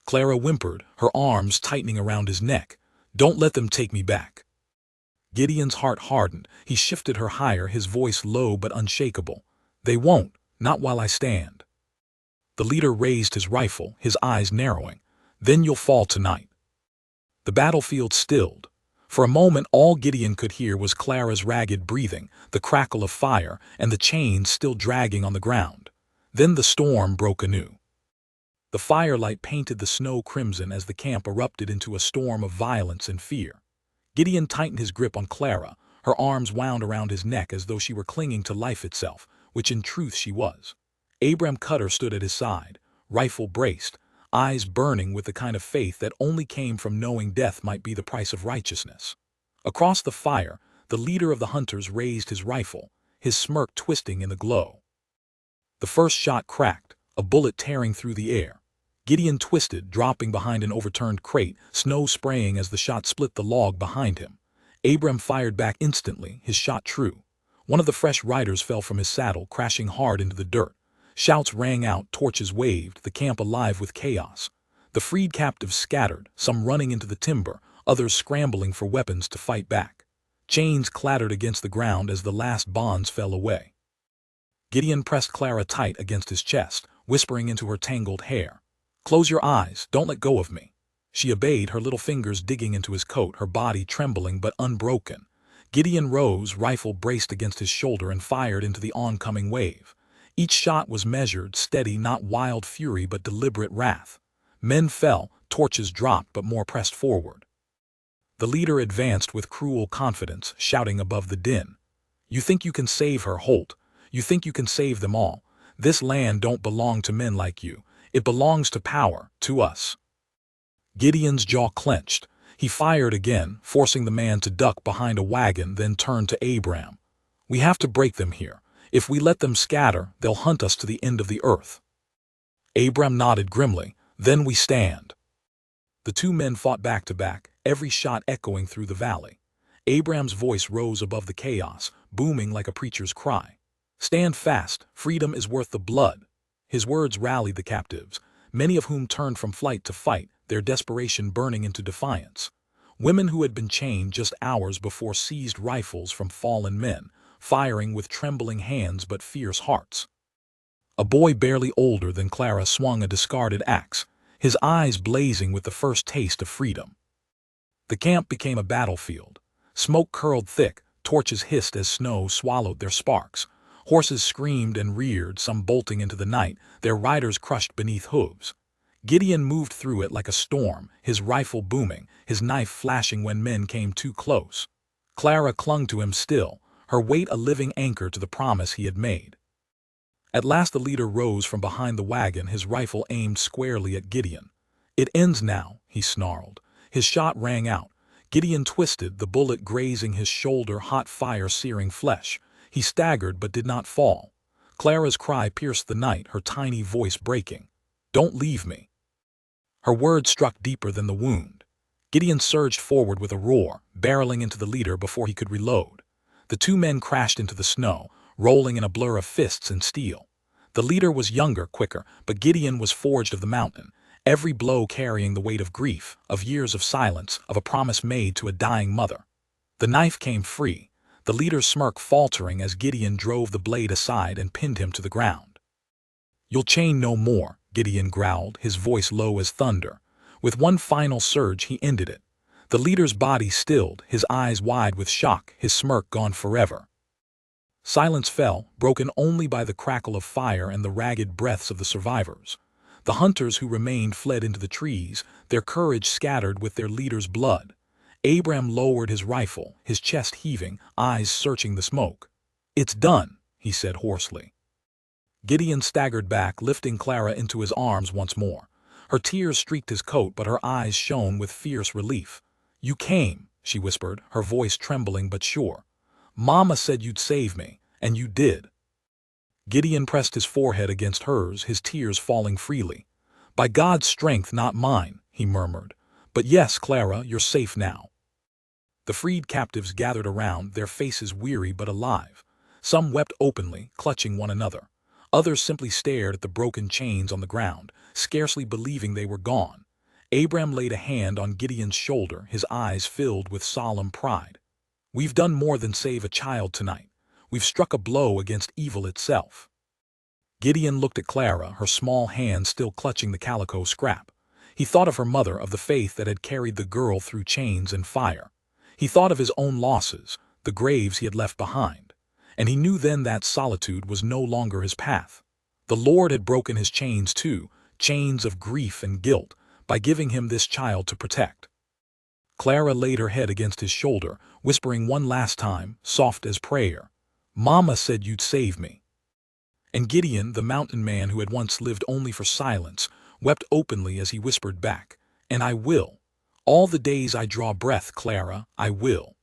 Clara whimpered, her arms tightening around his neck. "Don't let them take me back." Gideon's heart hardened. He shifted her higher, his voice low but unshakable. "They won't, not while I stand." The leader raised his rifle, his eyes narrowing. "Then you'll fall tonight." The battlefield stilled. For a moment all Gideon could hear was Clara's ragged breathing, the crackle of fire, and the chains still dragging on the ground. Then the storm broke anew. The firelight painted the snow crimson as the camp erupted into a storm of violence and fear. Gideon tightened his grip on Clara, her arms wound around his neck as though she were clinging to life itself, which in truth she was. Abram Cutter stood at his side, rifle braced, eyes burning with the kind of faith that only came from knowing death might be the price of righteousness. Across the fire, the leader of the hunters raised his rifle, his smirk twisting in the glow. The first shot cracked, a bullet tearing through the air. Gideon twisted, dropping behind an overturned crate, snow spraying as the shot split the log behind him. Abram fired back instantly, his shot true. One of the fresh riders fell from his saddle, crashing hard into the dirt. Shouts rang out, torches waved, the camp alive with chaos. The freed captives scattered, some running into the timber, others scrambling for weapons to fight back. Chains clattered against the ground as the last bonds fell away. Gideon pressed Clara tight against his chest, whispering into her tangled hair. "Close your eyes, don't let go of me." She obeyed, her little fingers digging into his coat, her body trembling but unbroken. Gideon rose, rifle braced against his shoulder, and fired into the oncoming wave. Each shot was measured, steady, not wild fury but deliberate wrath. Men fell, torches dropped, but more pressed forward. The leader advanced with cruel confidence, shouting above the din. "You think you can save her, Holt. You think you can save them all. This land don't belong to men like you. It belongs to power, to us." Gideon's jaw clenched. He fired again, forcing the man to duck behind a wagon, then turned to Abram. "We have to break them here. If we let them scatter, they'll hunt us to the end of the earth." Abram nodded grimly. "Then we stand." The two men fought back to back, every shot echoing through the valley. Abram's voice rose above the chaos, booming like a preacher's cry. "Stand fast, freedom is worth the blood." His words rallied the captives, many of whom turned from flight to fight, their desperation burning into defiance. Women who had been chained just hours before seized rifles from fallen men, firing with trembling hands but fierce hearts. A boy barely older than Clara swung a discarded axe, his eyes blazing with the first taste of freedom. The camp became a battlefield. Smoke curled thick, torches hissed as snow swallowed their sparks. Horses screamed and reared, some bolting into the night, their riders crushed beneath hooves. Gideon moved through it like a storm, his rifle booming, his knife flashing when men came too close. Clara clung to him still, her weight a living anchor to the promise he had made. At last the leader rose from behind the wagon, his rifle aimed squarely at Gideon. "It ends now," he snarled. His shot rang out. Gideon twisted, the bullet grazing his shoulder, hot fire searing flesh. He staggered but did not fall. Clara's cry pierced the night, her tiny voice breaking. "Don't leave me." Her words struck deeper than the wound. Gideon surged forward with a roar, barreling into the leader before he could reload. The two men crashed into the snow, rolling in a blur of fists and steel. The leader was younger, quicker, but Gideon was forged of the mountain, every blow carrying the weight of grief, of years of silence, of a promise made to a dying mother. The knife came free, the leader's smirk faltering as Gideon drove the blade aside and pinned him to the ground. "You'll chain no more," Gideon growled, his voice low as thunder. With one final surge he ended it. The leader's body stilled, his eyes wide with shock, his smirk gone forever. Silence fell, broken only by the crackle of fire and the ragged breaths of the survivors. The hunters who remained fled into the trees, their courage scattered with their leader's blood. Abram lowered his rifle, his chest heaving, eyes searching the smoke. "It's done," he said hoarsely. Gideon staggered back, lifting Clara into his arms once more. Her tears streaked his coat, but her eyes shone with fierce relief. "You came," she whispered, her voice trembling but sure. "Mama said you'd save me, and you did." Gideon pressed his forehead against hers, his tears falling freely. "By God's strength, not mine," he murmured. "But yes, Clara, you're safe now." The freed captives gathered around, their faces weary but alive. Some wept openly, clutching one another. Others simply stared at the broken chains on the ground, scarcely believing they were gone. Abram laid a hand on Gideon's shoulder, his eyes filled with solemn pride. "We've done more than save a child tonight. We've struck a blow against evil itself." Gideon looked at Clara, her small hand still clutching the calico scrap. He thought of her mother, of the faith that had carried the girl through chains and fire. He thought of his own losses, the graves he had left behind. And he knew then that solitude was no longer his path. The Lord had broken his chains too, chains of grief and guilt, by giving him this child to protect. Clara laid her head against his shoulder, whispering one last time, soft as prayer, "Mama said you'd save me." And Gideon, the mountain man who had once lived only for silence, wept openly as he whispered back, "And I will. All the days I draw breath, Clara, I will."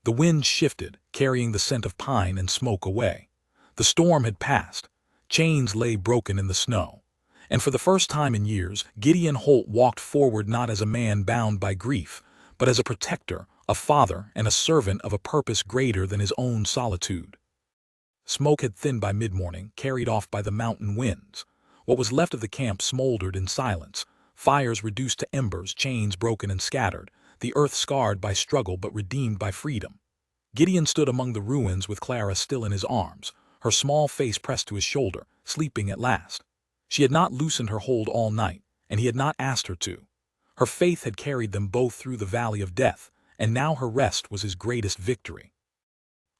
The wind shifted, carrying the scent of pine and smoke away. The storm had passed. Chains lay broken in the snow. And for the first time in years, Gideon Holt walked forward not as a man bound by grief, but as a protector, a father, and a servant of a purpose greater than his own solitude. Smoke had thinned by mid-morning, carried off by the mountain winds. What was left of the camp smoldered in silence, fires reduced to embers, chains broken and scattered, the earth scarred by struggle but redeemed by freedom. Gideon stood among the ruins with Clara still in his arms, her small face pressed to his shoulder, sleeping at last. She had not loosened her hold all night, and he had not asked her to. Her faith had carried them both through the valley of death, and now her rest was his greatest victory.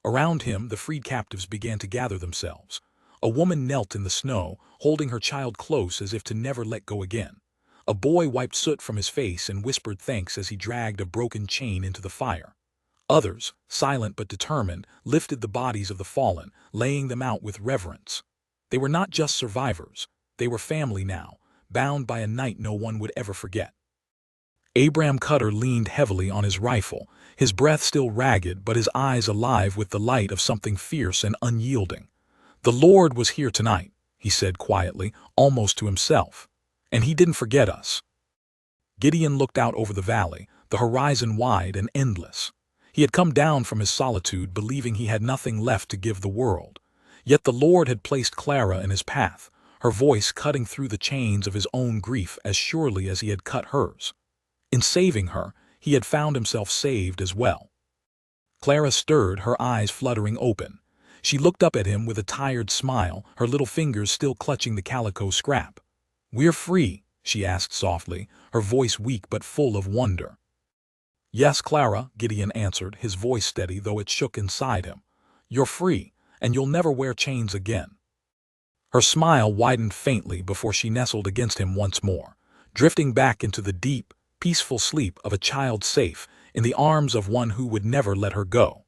Around him, the freed captives began to gather themselves. A woman knelt in the snow, holding her child close as if to never let go again. A boy wiped soot from his face and whispered thanks as he dragged a broken chain into the fire. Others, silent but determined, lifted the bodies of the fallen, laying them out with reverence. They were not just survivors. They were family now, bound by a night no one would ever forget. Abram Cutter leaned heavily on his rifle, his breath still ragged but his eyes alive with the light of something fierce and unyielding. "The Lord was here tonight," he said quietly, almost to himself. "And he didn't forget us." Gideon looked out over the valley, the horizon wide and endless. He had come down from his solitude believing he had nothing left to give the world. Yet the Lord had placed Clara in his path, her voice cutting through the chains of his own grief as surely as he had cut hers. In saving her, he had found himself saved as well. Clara stirred, her eyes fluttering open. She looked up at him with a tired smile, her little fingers still clutching the calico scrap. "We're free?" she asked softly, her voice weak but full of wonder. "Yes, Clara," Gideon answered, his voice steady though it shook inside him. "You're free, and you'll never wear chains again." Her smile widened faintly before she nestled against him once more, drifting back into the deep, peaceful sleep of a child safe in the arms of one who would never let her go.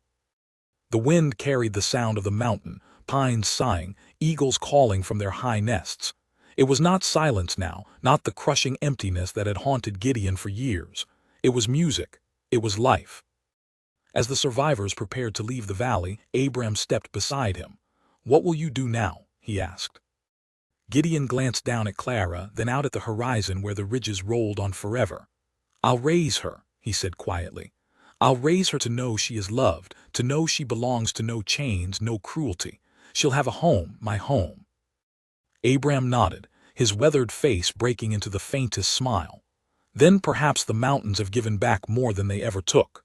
The wind carried the sound of the mountain, pines sighing, eagles calling from their high nests. It was not silence now, not the crushing emptiness that had haunted Gideon for years. It was music. It was life. As the survivors prepared to leave the valley, Abram stepped beside him. "What will you do now?" he asked. Gideon glanced down at Clara, then out at the horizon where the ridges rolled on forever. "I'll raise her," he said quietly. "I'll raise her to know she is loved, to know she belongs to no chains, no cruelty. She'll have a home, my home." Abram nodded, his weathered face breaking into the faintest smile. Then perhaps the mountains have given back more than they ever took.